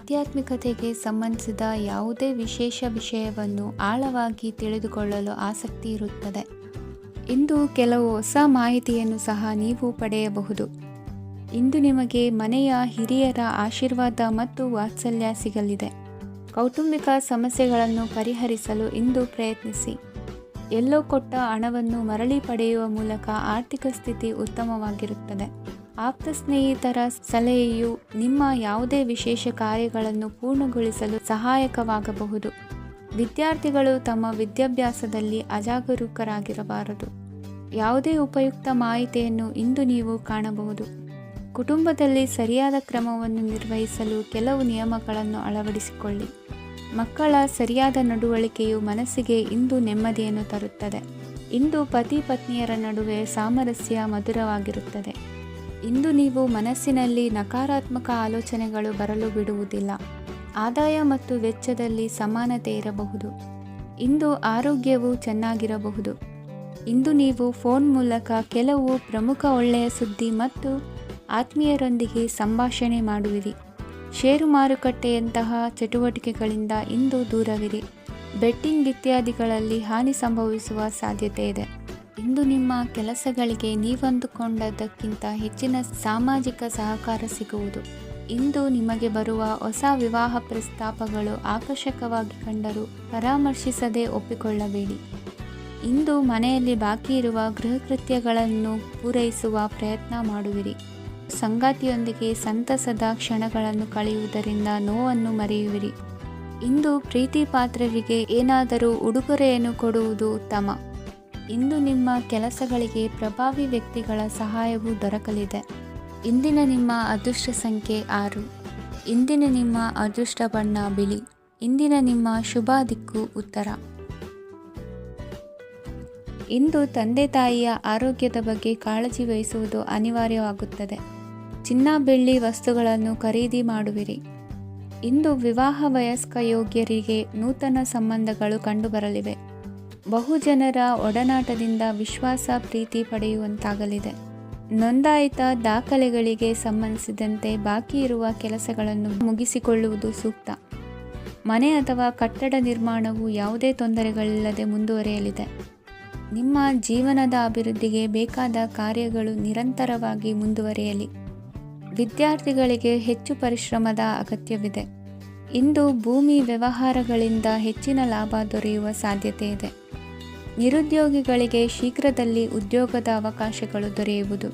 ಆಧ್ಯಾತ್ಮಿಕತೆಗೆ ಸಂಬಂಧಿಸಿದ ಯಾವುದೇ ವಿಶೇಷ ವಿಷಯವನ್ನು ಆಳವಾಗಿ ತಿಳಿದುಕೊಳ್ಳಲು ಆಸಕ್ತಿ ಇರುತ್ತದೆ. ಇಂದು ಕೆಲವು ಹೊಸ ಮಾಹಿತಿಯನ್ನು ಸಹ ನೀವು ಪಡೆಯಬಹುದು. ಇಂದು ನಿಮಗೆ ಮನೆಯ ಹಿರಿಯರ ಆಶೀರ್ವಾದ ಮತ್ತು ವಾತ್ಸಲ್ಯ ಸಿಗಲಿದೆ. ಕೌಟುಂಬಿಕ ಸಮಸ್ಯೆಗಳನ್ನು ಪರಿಹರಿಸಲು ಇಂದು ಪ್ರಯತ್ನಿಸಿ. ಎಲ್ಲೋ ಕೊಟ್ಟ ಹಣವನ್ನು ಮರಳಿ ಪಡೆಯುವ ಮೂಲಕ ಆರ್ಥಿಕ ಸ್ಥಿತಿ ಉತ್ತಮವಾಗಿರುತ್ತದೆ. ಆಪ್ತ ಸ್ನೇಹಿತರ ಸಲಹೆಯು ನಿಮ್ಮ ಯಾವುದೇ ವಿಶೇಷ ಕಾರ್ಯಗಳನ್ನು ಪೂರ್ಣಗೊಳಿಸಲು ಸಹಾಯಕವಾಗಬಹುದು. ವಿದ್ಯಾರ್ಥಿಗಳು ತಮ್ಮ ವಿದ್ಯಾಭ್ಯಾಸದಲ್ಲಿ ಅಜಾಗರೂಕರಾಗಿರಬಾರದು. ಯಾವುದೇ ಉಪಯುಕ್ತ ಮಾಹಿತಿಯನ್ನು ಇಂದು ನೀವು ಕಾಣಬಹುದು. ಕುಟುಂಬದಲ್ಲಿ ಸರಿಯಾದ ಕ್ರಮವನ್ನು ನಿರ್ವಹಿಸಲು ಕೆಲವು ನಿಯಮಗಳನ್ನು ಅಳವಡಿಸಿಕೊಳ್ಳಿ. ಮಕ್ಕಳ ಸರಿಯಾದ ನಡವಳಿಕೆಯು ಮನಸ್ಸಿಗೆ ಇಂದು ನೆಮ್ಮದಿಯನ್ನು ತರುತ್ತದೆ. ಇಂದು ಪತಿ ಪತ್ನಿಯರ ನಡುವೆ ಸಾಮರಸ್ಯ ಮಧುರವಾಗಿರುತ್ತದೆ. ಇಂದು ನೀವು ಮನಸ್ಸಿನಲ್ಲಿ ನಕಾರಾತ್ಮಕ ಆಲೋಚನೆಗಳು ಬರಲು ಬಿಡುವುದಿಲ್ಲ. ಆದಾಯ ಮತ್ತು ವೆಚ್ಚದಲ್ಲಿ ಸಮಾನತೆ ಇರಬಹುದು. ಇಂದು ಆರೋಗ್ಯವು ಚೆನ್ನಾಗಿರಬಹುದು. ಇಂದು ನೀವು ಫೋನ್ ಮೂಲಕ ಕೆಲವು ಪ್ರಮುಖ ಒಳ್ಳೆಯ ಸುದ್ದಿ ಮತ್ತು ಆತ್ಮೀಯರೊಂದಿಗೆ ಸಂಭಾಷಣೆ ಮಾಡುವಿರಿ. ಷೇರು ಮಾರುಕಟ್ಟೆಯಂತಹ ಚಟುವಟಿಕೆಗಳಿಂದ ಇಂದು ದೂರವಿರಿ. ಬೆಟ್ಟಿಂಗ್ ಇತ್ಯಾದಿಗಳಲ್ಲಿ ಹಾನಿ ಸಂಭವಿಸುವ ಸಾಧ್ಯತೆ ಇದೆ. ಇಂದು ನಿಮ್ಮ ಕೆಲಸಗಳಿಗೆ ನೀವಂದುಕೊಂಡದ್ದಕ್ಕಿಂತ ಹೆಚ್ಚಿನ ಸಾಮಾಜಿಕ ಸಹಕಾರ ಸಿಗುವುದು. ಇಂದು ನಿಮಗೆ ಬರುವ ಹೊಸ ವಿವಾಹ ಪ್ರಸ್ತಾಪಗಳು ಆಕರ್ಷಕವಾಗಿ ಕಂಡರೂ ಪರಾಮರ್ಶಿಸದೆ ಒಪ್ಪಿಕೊಳ್ಳಬೇಡಿ. ಇಂದು ಮನೆಯಲ್ಲಿ ಬಾಕಿ ಇರುವ ಗೃಹಕೃತ್ಯಗಳನ್ನು ಪೂರೈಸುವ ಪ್ರಯತ್ನ ಮಾಡುವಿರಿ. ಸಂಗಾತಿಯೊಂದಿಗೆ ಸಂತಸದ ಕ್ಷಣಗಳನ್ನು ಕಳೆಯುವುದರಿಂದ ನೋವನ್ನು ಮರೆಯುವಿರಿ. ಇಂದು ಪ್ರೀತಿ ಪಾತ್ರರಿಗೆ ಏನಾದರೂ ಉಡುಗೊರೆಯನ್ನು ಕೊಡುವುದು ಉತ್ತಮ. ಇಂದು ನಿಮ್ಮ ಕೆಲಸಗಳಿಗೆ ಪ್ರಭಾವಿ ವ್ಯಕ್ತಿಗಳ ಸಹಾಯವು ದೊರಕಲಿದೆ. ಇಂದಿನ ನಿಮ್ಮ ಅದೃಷ್ಟ ಸಂಖ್ಯೆ 6. ಇಂದಿನ ನಿಮ್ಮ ಅದೃಷ್ಟ ಬಣ್ಣ ಬಿಳಿ. ಇಂದಿನ ನಿಮ್ಮ ಶುಭ ದಿಕ್ಕು ಉತ್ತರ. ಇಂದು ತಂದೆ ತಾಯಿಯ ಆರೋಗ್ಯದ ಬಗ್ಗೆ ಕಾಳಜಿ ವಹಿಸುವುದು ಅನಿವಾರ್ಯವಾಗುತ್ತದೆ. ಚಿನ್ನ ಬೆಳ್ಳಿ ವಸ್ತುಗಳನ್ನು ಖರೀದಿ ಮಾಡುವಿರಿ. ಇಂದು ವಿವಾಹ ವಯಸ್ಕ ಯೋಗ್ಯರಿಗೆ ನೂತನ ಸಂಬಂಧಗಳು ಕಂಡುಬರಲಿವೆ. ಬಹುಜನರ ಒಡನಾಟದಿಂದ ವಿಶ್ವಾಸ ಪ್ರೀತಿ ಪಡೆಯುವಂತಾಗಲಿದೆ. ನೋಂದಾಯಿತ ದಾಖಲೆಗಳಿಗೆ ಸಂಬಂಧಿಸಿದಂತೆ ಬಾಕಿ ಇರುವ ಕೆಲಸಗಳನ್ನು ಮುಗಿಸಿಕೊಳ್ಳುವುದು ಸೂಕ್ತ. ಮನೆ ಅಥವಾ ಕಟ್ಟಡ ನಿರ್ಮಾಣವು ಯಾವುದೇ ತೊಂದರೆಗಳಿಲ್ಲದೆ ಮುಂದುವರಿಯಲಿದೆ. ನಿಮ್ಮ ಜೀವನದ ಅಭಿವೃದ್ಧಿಗೆ ಬೇಕಾದ ಕಾರ್ಯಗಳು ನಿರಂತರವಾಗಿ ಮುಂದುವರಿಯಲಿ. ವಿದ್ಯಾರ್ಥಿಗಳಿಗೆ ಹೆಚ್ಚು ಪರಿಶ್ರಮದ ಅಗತ್ಯವಿದೆ. ಇಂದು ಭೂಮಿ ವ್ಯವಹಾರಗಳಿಂದ ಹೆಚ್ಚಿನ ಲಾಭ ದೊರೆಯುವ ಸಾಧ್ಯತೆ ಇದೆ. ನಿರುದ್ಯೋಗಿಗಳಿಗೆ ಶೀಘ್ರದಲ್ಲಿ ಉದ್ಯೋಗದ ಅವಕಾಶಗಳು ದೊರೆಯುವುದು.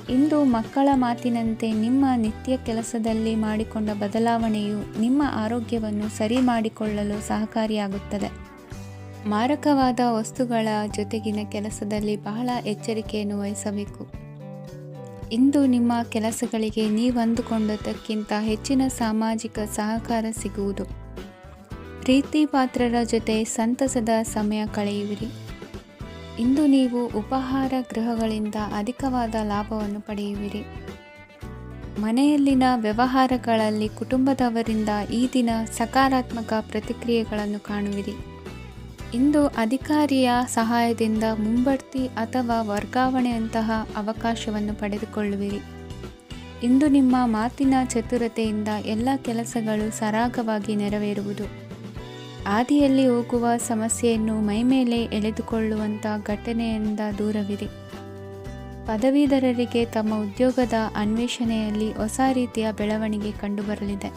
ಇಂದು ಮಕ್ಕಳ ಮಾತಿನಂತೆ ನಿಮ್ಮ ನಿತ್ಯ ಕೆಲಸದಲ್ಲಿ ಮಾಡಿಕೊಂಡ ಬದಲಾವಣೆಯು ನಿಮ್ಮ ಆರೋಗ್ಯವನ್ನು ಸರಿ ಮಾಡಿಕೊಳ್ಳಲು ಸಹಕಾರಿಯಾಗುತ್ತದೆ. ಮಾರಕವಾದ ವಸ್ತುಗಳ ಜೊತೆಗಿನ ಕೆಲಸದಲ್ಲಿ ಬಹಳ ಎಚ್ಚರಿಕೆಯನ್ನು ವಹಿಸಬೇಕು. ಇಂದು ನಿಮ್ಮ ಕೆಲಸಗಳಿಗೆ ನೀವಂದುಕೊಂಡದ್ದಕ್ಕಿಂತ ಹೆಚ್ಚಿನ ಸಾಮಾಜಿಕ ಸಹಕಾರ ಸಿಗುವುದು. ಪ್ರೀತಿ ಪಾತ್ರರ ಜೊತೆ ಸಂತಸದ ಸಮಯ ಕಳೆಯುವಿರಿ. ಇಂದು ನೀವು ಉಪಹಾರ ಗೃಹಗಳಿಂದ ಅಧಿಕವಾದ ಲಾಭವನ್ನು ಪಡೆಯುವಿರಿ. ಮನೆಯಲ್ಲಿನ ವ್ಯವಹಾರಗಳಲ್ಲಿ ಕುಟುಂಬದವರಿಂದ ಈ ದಿನ ಸಕಾರಾತ್ಮಕ ಪ್ರತಿಕ್ರಿಯೆಗಳನ್ನು ಕಾಣುವಿರಿ. ಇಂದು ಅಧಿಕಾರಿಯ ಸಹಾಯದಿಂದ ಮುಂಬಡ್ತಿ ಅಥವಾ ವರ್ಗಾವಣೆಯಂತಹ ಅವಕಾಶವನ್ನು ಪಡೆದುಕೊಳ್ಳುವಿರಿ. ಇಂದು ನಿಮ್ಮ ಮಾತಿನ ಚತುರತೆಯಿಂದ ಎಲ್ಲ ಕೆಲಸಗಳು ಸರಾಗವಾಗಿ ನೆರವೇರುವುದು. ಹಾದಿಯಲ್ಲಿ ಹೋಗುವ ಸಮಸ್ಯೆಯನ್ನು ಮೈಮೇಲೆ ಎಳೆದುಕೊಳ್ಳುವಂಥ ಘಟನೆಯಿಂದ ದೂರವಿರಿ. ಪದವೀಧರರಿಗೆ ತಮ್ಮ ಉದ್ಯೋಗದ ಅನ್ವೇಷಣೆಯಲ್ಲಿ ಹೊಸ ರೀತಿಯ ಬೆಳವಣಿಗೆ ಕಂಡುಬರಲಿದೆ.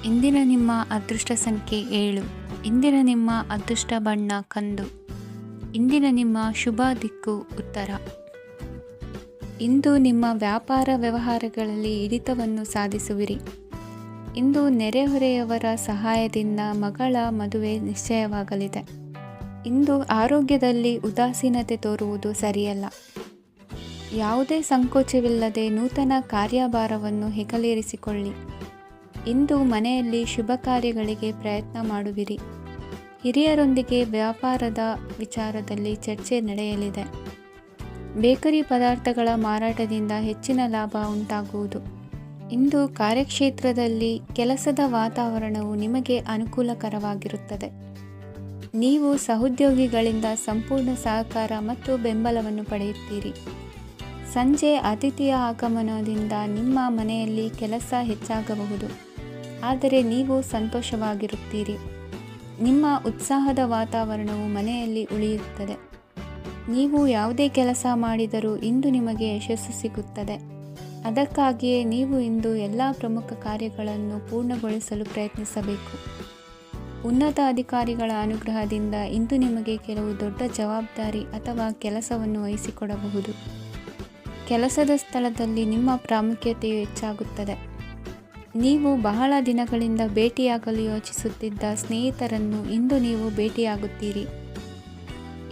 ಇಂದಿನ ನಿಮ್ಮ ಅದೃಷ್ಟ ಸಂಖ್ಯೆ 7. ಇಂದಿನ ನಿಮ್ಮ ಅದೃಷ್ಟ ಬಣ್ಣ ಕಂದು. ಇಂದಿನ ನಿಮ್ಮ ಶುಭ ದಿಕ್ಕು ಉತ್ತರ. ಇಂದು ನಿಮ್ಮ ವ್ಯಾಪಾರ ವ್ಯವಹಾರಗಳಲ್ಲಿ ಹಿಡಿತವನ್ನು ಸಾಧಿಸುವಿರಿ. ಇಂದು ನೆರೆಹೊರೆಯವರ ಸಹಾಯದಿಂದ ಮಗಳ ಮದುವೆ ನಿಶ್ಚಯವಾಗಲಿದೆ. ಇಂದು ಆರೋಗ್ಯದಲ್ಲಿ ಉದಾಸೀನತೆ ತೋರುವುದು ಸರಿಯಲ್ಲ. ಯಾವುದೇ ಸಂಕೋಚವಿಲ್ಲದೆ ನೂತನ ಕಾರ್ಯಭಾರವನ್ನು ಹೆಗಲೇರಿಸಿಕೊಳ್ಳಿ. ಇಂದು ಮನೆಯಲ್ಲಿ ಶುಭ ಕಾರ್ಯಗಳಿಗೆ ಪ್ರಯತ್ನ ಮಾಡುವಿರಿ. ಹಿರಿಯರೊಂದಿಗೆ ವ್ಯಾಪಾರದ ವಿಚಾರದಲ್ಲಿ ಚರ್ಚೆ ನಡೆಯಲಿದೆ. ಬೇಕರಿ ಪದಾರ್ಥಗಳ ಮಾರಾಟದಿಂದ ಹೆಚ್ಚಿನ ಲಾಭ ಉಂಟಾಗುವುದು. ಇಂದು ಕಾರ್ಯಕ್ಷೇತ್ರದಲ್ಲಿ ಕೆಲಸದ ವಾತಾವರಣವು ನಿಮಗೆ ಅನುಕೂಲಕರವಾಗಿರುತ್ತದೆ. ನೀವು ಸಹೋದ್ಯೋಗಿಗಳಿಂದ ಸಂಪೂರ್ಣ ಸಹಕಾರ ಮತ್ತು ಬೆಂಬಲವನ್ನು ಪಡೆಯುತ್ತೀರಿ. ಸಂಜೆ ಅತಿಥಿಯ ಆಗಮನದಿಂದ ನಿಮ್ಮ ಮನೆಯಲ್ಲಿ ಕೆಲಸ ಹೆಚ್ಚಾಗಬಹುದು. ಆದರೆ ನೀವು ಸಂತೋಷವಾಗಿರುತ್ತೀರಿ. ನಿಮ್ಮ ಉತ್ಸಾಹದ ವಾತಾವರಣವು ಮನೆಯಲ್ಲಿ ಉಳಿಯುತ್ತದೆ. ನೀವು ಯಾವುದೇ ಕೆಲಸ ಮಾಡಿದರೂ ಇಂದು ನಿಮಗೆ ಯಶಸ್ಸು ಸಿಗುತ್ತದೆ. ಅದಕ್ಕಾಗಿಯೇ ನೀವು ಇಂದು ಎಲ್ಲ ಪ್ರಮುಖ ಕಾರ್ಯಗಳನ್ನು ಪೂರ್ಣಗೊಳಿಸಲು ಪ್ರಯತ್ನಿಸಬೇಕು. ಉನ್ನತ ಅಧಿಕಾರಿಗಳ ಅನುಗ್ರಹದಿಂದ ಇಂದು ನಿಮಗೆ ಕೆಲವು ದೊಡ್ಡ ಜವಾಬ್ದಾರಿ ಅಥವಾ ಕೆಲಸವನ್ನು ವಹಿಸಿಕೊಡಬಹುದು. ಕೆಲಸದ ಸ್ಥಳದಲ್ಲಿ ನಿಮ್ಮ ಪ್ರಾಮುಖ್ಯತೆಯು ಹೆಚ್ಚಾಗುತ್ತದೆ. ನೀವು ಬಹಳ ದಿನಗಳಿಂದ ಭೇಟಿಯಾಗಲು ಯೋಚಿಸುತ್ತಿದ್ದ ಸ್ನೇಹಿತರನ್ನು ಇಂದು ನೀವು ಭೇಟಿಯಾಗುತ್ತೀರಿ.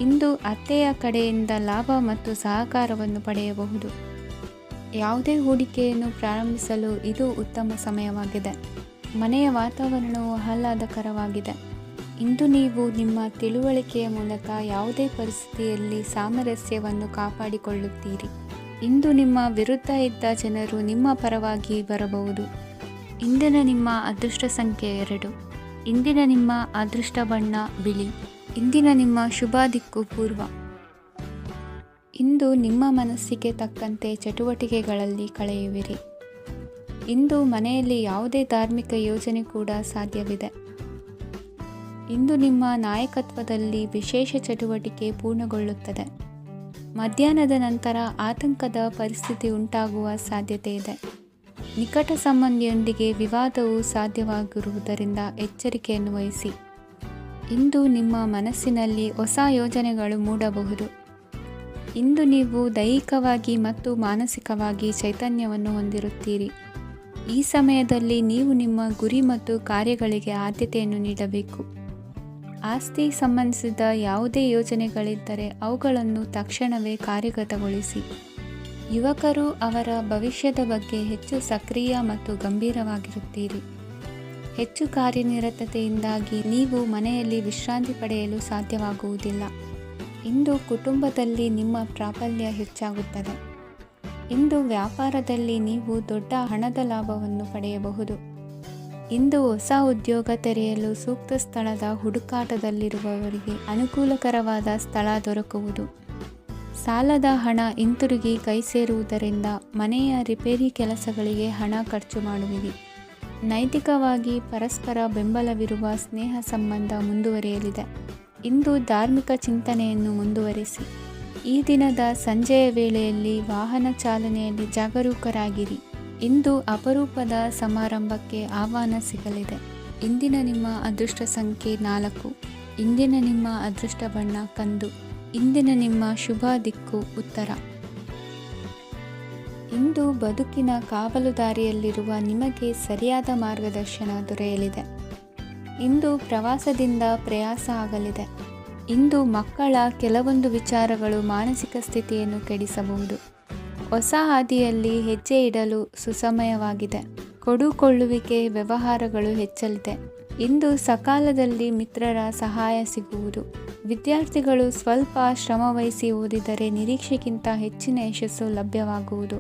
ಇಂದು ಅತ್ತೆಯ ಕಡೆಯಿಂದ ಲಾಭ ಮತ್ತು ಸಹಕಾರವನ್ನು ಪಡೆಯಬಹುದು. ಯಾವುದೇ ಹೂಡಿಕೆಯನ್ನು ಪ್ರಾರಂಭಿಸಲು ಇದು ಉತ್ತಮ ಸಮಯವಾಗಿದೆ. ಮನೆಯ ವಾತಾವರಣವು ಆಹ್ಲಾದಕರವಾಗಿದೆ. ಇಂದು ನೀವು ನಿಮ್ಮ ತಿಳುವಳಿಕೆಯ ಮೂಲಕ ಯಾವುದೇ ಪರಿಸ್ಥಿತಿಯಲ್ಲಿ ಸಾಮರಸ್ಯವನ್ನು ಕಾಪಾಡಿಕೊಳ್ಳುತ್ತೀರಿ. ಇಂದು ನಿಮ್ಮ ವಿರುದ್ಧ ಇದ್ದ ಜನರು ನಿಮ್ಮ ಪರವಾಗಿ ಬರಬಹುದು. ಇಂದಿನ ನಿಮ್ಮ ಅದೃಷ್ಟ ಸಂಖ್ಯೆ 2. ಇಂದಿನ ನಿಮ್ಮ ಅದೃಷ್ಟ ಬಣ್ಣ ಬಿಳಿ. ಇಂದಿನ ನಿಮ್ಮ ಶುಭ ದಿಕ್ಕು ಪೂರ್ವ. ಇಂದು ನಿಮ್ಮ ಮನಸ್ಸಿಗೆ ತಕ್ಕಂತೆ ಚಟುವಟಿಕೆಗಳಲ್ಲಿ ಕಳೆಯುವಿರಿ. ಇಂದು ಮನೆಯಲ್ಲಿ ಯಾವುದೇ ಧಾರ್ಮಿಕ ಯೋಜನೆ ಕೂಡ ಸಾಧ್ಯವಿದೆ. ಇಂದು ನಿಮ್ಮ ನಾಯಕತ್ವದಲ್ಲಿ ವಿಶೇಷ ಚಟುವಟಿಕೆ ಪೂರ್ಣಗೊಳ್ಳುತ್ತದೆ. ಮಧ್ಯಾಹ್ನದ ನಂತರ ಆತಂಕದ ಪರಿಸ್ಥಿತಿ ಉಂಟಾಗುವ ಸಾಧ್ಯತೆ ಇದೆ. ನಿಕಟ ಸಂಬಂಧಿಯೊಂದಿಗೆ ವಿವಾದವು ಸಾಧ್ಯವಾಗಿರುವುದರಿಂದ ಎಚ್ಚರಿಕೆಯನ್ನು ವಹಿಸಿ. ಇಂದು ನಿಮ್ಮ ಮನಸ್ಸಿನಲ್ಲಿ ಹೊಸ ಯೋಜನೆಗಳು ಮೂಡಬಹುದು. ಇಂದು ನೀವು ದೈಹಿಕವಾಗಿ ಮತ್ತು ಮಾನಸಿಕವಾಗಿ ಚೈತನ್ಯವನ್ನು ಹೊಂದಿರುತ್ತೀರಿ. ಈ ಸಮಯದಲ್ಲಿ ನೀವು ನಿಮ್ಮ ಗುರಿ ಮತ್ತು ಕಾರ್ಯಗಳಿಗೆ ಆದ್ಯತೆಯನ್ನು ನೀಡಬೇಕು. ಆಸ್ತಿ ಸಂಬಂಧಿಸಿದ ಯಾವುದೇ ಯೋಜನೆಗಳಿದ್ದರೆ ಅವುಗಳನ್ನು ತಕ್ಷಣವೇ ಕಾರ್ಯಗತಗೊಳಿಸಿ. ಯುವಕರು ಅವರ ಭವಿಷ್ಯದ ಬಗ್ಗೆ ಹೆಚ್ಚು ಸಕ್ರಿಯ ಮತ್ತು ಗಂಭೀರವಾಗಿರುತ್ತೀರಿ. ಹೆಚ್ಚು ಕಾರ್ಯನಿರತತೆಯಿಂದಾಗಿ ನೀವು ಮನೆಯಲ್ಲಿ ವಿಶ್ರಾಂತಿ ಪಡೆಯಲು ಸಾಧ್ಯವಾಗುವುದಿಲ್ಲ. ಇಂದು ಕುಟುಂಬದಲ್ಲಿ ನಿಮ್ಮ ಪ್ರಾಬಲ್ಯ ಹೆಚ್ಚಾಗುತ್ತದೆ. ಇಂದು ವ್ಯಾಪಾರದಲ್ಲಿ ನೀವು ದೊಡ್ಡ ಹಣದ ಲಾಭವನ್ನು ಪಡೆಯಬಹುದು. ಇಂದು ಹೊಸ ಉದ್ಯೋಗ ತೆರೆಯಲು ಸೂಕ್ತ ಸ್ಥಳದ ಹುಡುಕಾಟದಲ್ಲಿರುವವರಿಗೆ ಅನುಕೂಲಕರವಾದ ಸ್ಥಳ ದೊರಕುವುದು. ಸಾಲದ ಹಣ ಹಿಂತಿರುಗಿ ಕೈ ಸೇರುವುದರಿಂದ ಮನೆಯ ರಿಪೇರಿ ಕೆಲಸಗಳಿಗೆ ಹಣ ಖರ್ಚು ಮಾಡುವಿರಿ. ನೈತಿಕವಾಗಿ ಪರಸ್ಪರ ಬೆಂಬಲವಿರುವ ಸ್ನೇಹ ಸಂಬಂಧ ಮುಂದುವರಿಯಲಿದೆ. ಇಂದು ಧಾರ್ಮಿಕ ಚಿಂತನೆಯನ್ನು ಮುಂದುವರಿಸಿ. ಈ ದಿನದ ಸಂಜೆಯ ವೇಳೆಯಲ್ಲಿ ವಾಹನ ಚಾಲನೆಯಲ್ಲಿ ಜಾಗರೂಕರಾಗಿರಿ. ಇಂದು ಅಪರೂಪದ ಸಮಾರಂಭಕ್ಕೆ ಆಹ್ವಾನ ಸಿಗಲಿದೆ. ಇಂದಿನ ನಿಮ್ಮ ಅದೃಷ್ಟ ಸಂಖ್ಯೆ 4. ಇಂದಿನ ನಿಮ್ಮ ಅದೃಷ್ಟ ಬಣ್ಣ ಕಂದು. ಇಂದಿನ ನಿಮ್ಮ ಶುಭ ದಿಕ್ಕು ಉತ್ತರ. ಇಂದು ಬದುಕಿನ ಕಾವಲುದಾರಿಯಲ್ಲಿರುವ ನಿಮಗೆ ಸರಿಯಾದ ಮಾರ್ಗದರ್ಶನ ದೊರೆಯಲಿದೆ. ಇಂದು ಪ್ರವಾಸದಿಂದ ಪ್ರಯಾಸ ಆಗಲಿದೆ. ಇಂದು ಮಕ್ಕಳ ಕೆಲವೊಂದು ವಿಚಾರಗಳು ಮಾನಸಿಕ ಸ್ಥಿತಿಯನ್ನು ಕೆಡಿಸಬಹುದು. ಹೊಸ ಹಾದಿಯಲ್ಲಿ ಹೆಜ್ಜೆ ಇಡಲು ಸುಸಮಯವಾಗಿದೆ. ಕೊಡುಕೊಳ್ಳುವಿಕೆ ವ್ಯವಹಾರಗಳು ಹೆಚ್ಚಲಿದೆ. ಇಂದು ಸಕಾಲದಲ್ಲಿ ಮಿತ್ರರ ಸಹಾಯ ಸಿಗುವುದು. ವಿದ್ಯಾರ್ಥಿಗಳು ಸ್ವಲ್ಪ ಶ್ರಮವಹಿಸಿ ಓದಿದರೆ ನಿರೀಕ್ಷೆಗಿಂತ ಹೆಚ್ಚಿನ ಯಶಸ್ಸು ಲಭ್ಯವಾಗುವುದು.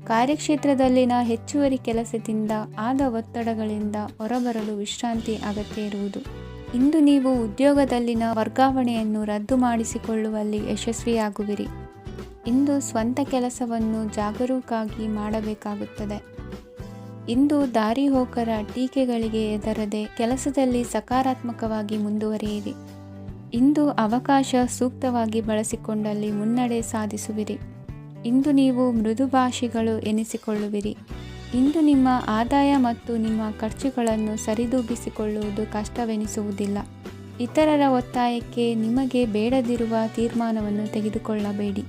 ಕಾರ್ಯಕ್ಷೇತ್ರದಲ್ಲಿನ ಹೆಚ್ಚುವರಿ ಕೆಲಸದಿಂದ ಆದ ಒತ್ತಡಗಳಿಂದ ಹೊರಬರಲು ವಿಶ್ರಾಂತಿ ಅಗತ್ಯ ಇರುವುದು. ಇಂದು ನೀವು ಉದ್ಯೋಗದಲ್ಲಿನ ವರ್ಗಾವಣೆಯನ್ನು ರದ್ದು ಮಾಡಿಸಿಕೊಳ್ಳುವಲ್ಲಿ ಯಶಸ್ವಿಯಾಗುವಿರಿ. ಇಂದು ಸ್ವಂತ ಕೆಲಸವನ್ನು ಜಾಗರೂಕರಾಗಿ ಮಾಡಬೇಕಾಗುತ್ತದೆ. ಇಂದು ದಾರಿಹೋಕರ ಟೀಕೆಗಳಿಗೆ ಹೆದರದೆ ಕೆಲಸದಲ್ಲಿ ಸಕಾರಾತ್ಮಕವಾಗಿ ಮುಂದುವರಿಯಿರಿ. ಇಂದು ಅವಕಾಶ ಸೂಕ್ತವಾಗಿ ಬಳಸಿಕೊಂಡಲ್ಲಿ ಮುನ್ನಡೆ ಸಾಧಿಸುವಿರಿ. ಇಂದು ನೀವು ಮೃದುಭಾಷಿಗಳು ಎನಿಸಿಕೊಳ್ಳುವಿರಿ. ಇಂದು ನಿಮ್ಮ ಆದಾಯ ಮತ್ತು ನಿಮ್ಮ ಖರ್ಚುಗಳನ್ನು ಸರಿದೂಗಿಸಿಕೊಳ್ಳುವುದು ಕಷ್ಟವೆನಿಸುವುದಿಲ್ಲ. ಇತರರ ಒತ್ತಾಯಕ್ಕೆ ನಿಮಗೆ ಬೇಡದಿರುವ ತೀರ್ಮಾನವನ್ನು ತೆಗೆದುಕೊಳ್ಳಬೇಡಿ.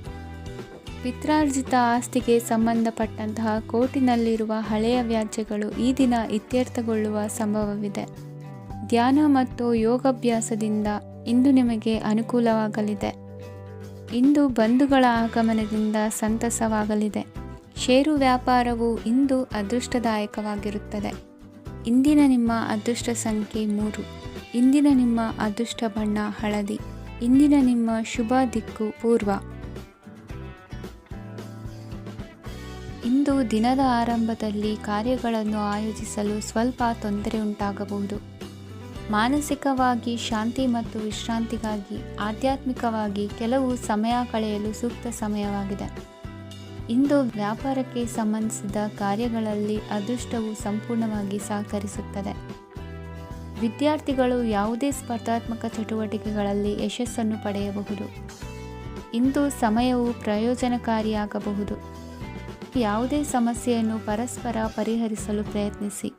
ಪಿತ್ರಾರ್ಜಿತ ಆಸ್ತಿಗೆ ಸಂಬಂಧಪಟ್ಟಂತಹ ಕೋರ್ಟಿನಲ್ಲಿರುವ ಹಳೆಯ ವ್ಯಾಜ್ಯಗಳು ಈ ದಿನ ಇತ್ಯರ್ಥಗೊಳ್ಳುವ ಸಂಭವವಿದೆ. ಧ್ಯಾನ ಮತ್ತು ಯೋಗಾಭ್ಯಾಸದಿಂದ ಇಂದು ನಿಮಗೆ ಅನುಕೂಲವಾಗಲಿದೆ. ಇಂದು ಬಂಧುಗಳ ಆಗಮನದಿಂದ ಸಂತಸವಾಗಲಿದೆ. ಷೇರು ವ್ಯಾಪಾರವು ಇಂದು ಅದೃಷ್ಟದಾಯಕವಾಗಿರುತ್ತದೆ. ಇಂದಿನ ನಿಮ್ಮ ಅದೃಷ್ಟ ಸಂಖ್ಯೆ 3. ಇಂದಿನ ನಿಮ್ಮ ಅದೃಷ್ಟ ಬಣ್ಣ ಹಳದಿ. ಇಂದಿನ ನಿಮ್ಮ ಶುಭ ದಿಕ್ಕು ಪೂರ್ವ. ಇಂದು ದಿನದ ಆರಂಭದಲ್ಲಿ ಕಾರ್ಯಗಳನ್ನು ಆಯೋಜಿಸಲು ಸ್ವಲ್ಪ ತೊಂದರೆ ಉಂಟಾಗಬಹುದು. ಮಾನಸಿಕವಾಗಿ ಶಾಂತಿ ಮತ್ತು ವಿಶ್ರಾಂತಿಗಾಗಿ ಆಧ್ಯಾತ್ಮಿಕವಾಗಿ ಕೆಲವು ಸಮಯ ಕಳೆಯಲು ಸೂಕ್ತ ಸಮಯವಾಗಿದೆ. ಇಂದು ವ್ಯಾಪಾರಕ್ಕೆ ಸಂಬಂಧಿಸಿದ ಕಾರ್ಯಗಳಲ್ಲಿ ಅದೃಷ್ಟವು ಸಂಪೂರ್ಣವಾಗಿ ಸಹಕರಿಸುತ್ತದೆ. ವಿದ್ಯಾರ್ಥಿಗಳು ಯಾವುದೇ ಸ್ಪರ್ಧಾತ್ಮಕ ಚಟುವಟಿಕೆಗಳಲ್ಲಿ ಯಶಸ್ಸನ್ನು ಪಡೆಯಬಹುದು. ಇಂದು ಸಮಯವು ಪ್ರಯೋಜನಕಾರಿಯಾಗಬಹುದು. ಯಾವುದೇ ಸಮಸ್ಯೆಯನ್ನು ಪರಸ್ಪರ ಪರಿಹರಿಸಲು ಪ್ರಯತ್ನಿಸಿ.